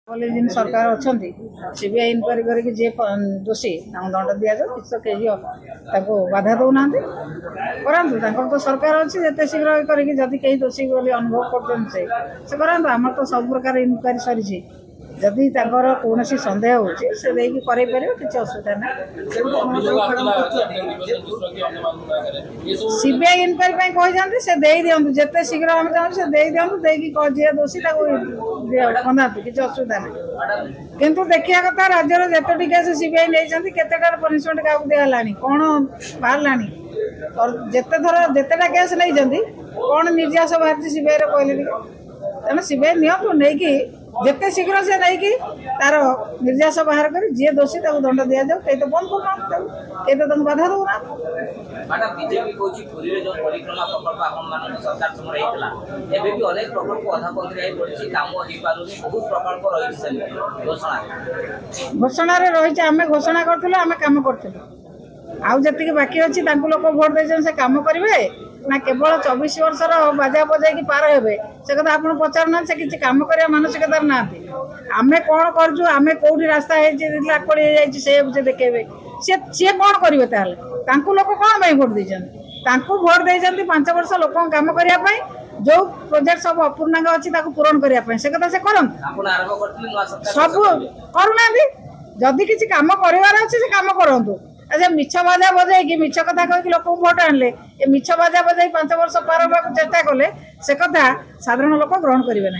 जिन सरकार अच्छा CBI inquiry करके जी दोषी दंड दि जाऊ कि तो कहीं बाधा दौना करूँ तो सरकार अच्छी जिते शीघ्र करके कहीं दोषी बोली अनुभव कर आम तो सब प्रकार इनक्वारी सरी जदि कौन सन्देह हो किसी असुविधा ना सीबीआई इनक्वारी कहते से दे दिंतु जिते शीघ्र आम चाहूँ से दे दिंतु जी दोषी बना किसी असुविधा ना किंतु देखा कथा राज्यर जितोटी केस सीबीआई नहीं केतेटार पनिशमेंट क्या दिहला कौन बाहर और जिते थर जितेटा केस नहीं कौन निर्यास बाहर सीबीआई कहले तेना सीबीआई नियंतु नहीं जिते शीघ्र से नहीं तार निर्यास बाहर कर जी दोषी दंड दि जाऊ कहीं तो बंद करना कहीं तो बाधा दौना मैडम बीजेपी कहछि पुरी रे जो परिक्रमा प्रकल्प आपन मान सरकार समय हेतला एबे भी अनेक प्रकल्प अधा पकड़ाई पड़छि काम होई पारुनी बहुत प्रकल्प रही छै घोषणा रे रही आमे घोषणा करथले आमे काम करथले आउ जति बाकी अछि तांको लोक वोट देजन से काम करिवे ना केवल 24 वर्षर बाजा बजाई की पार हेबे से कथा आपन पचारना से किछि काम करिया मानसिकता ना आमे कोन करजु आमे कोठी रास्ता हे जे लाकड़ी हे जाय से बुझे देखेबे से कोन करिवे ताले तांको लोक कोन भाई वोट देजन तांको वोट देजन 5 वर्ष लोक काम करिया पई जो प्रोजेक्ट सब अपूर्णांग अछि ताको पूर्ण करिया पई से कथा से करन आपन आरंभ करथिल नवा सरकार सब करूना जदि किछि काम करिवार अछि से काम करंतु अच्छा मिछ बाजा बजाई मिछ कथा कह लोक भोट आणले ये मिछ बाजा बजाई 5 वर्ष पार होगा चेष्टा कले से कथा साधारण लोक ग्रहण करेंगे ना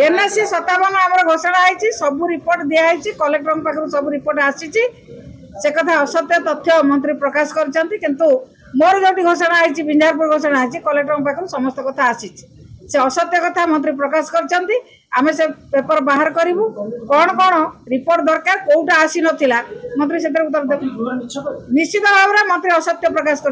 एनएससी 57 आम घोषणा है सब रिपोर्ट दिखाई कलेक्टर पाखु सब रिपोर्ट आसी से कथा असत्य तथ्य मंत्री प्रकाश कर मोर जो घोषणा है बिंझारपुर घोषणा है कलेक्टर पाखु समस्त कथा आसी से असत्य कथा मंत्री प्रकाश कर आमे से पेपर बाहर करूँ कौन कौन रिपोर्ट दरकार कौटा आसी नथिला मंत्री से उत्तर देव निश्चित भाव में मंत्री असत्य प्रकाश कर।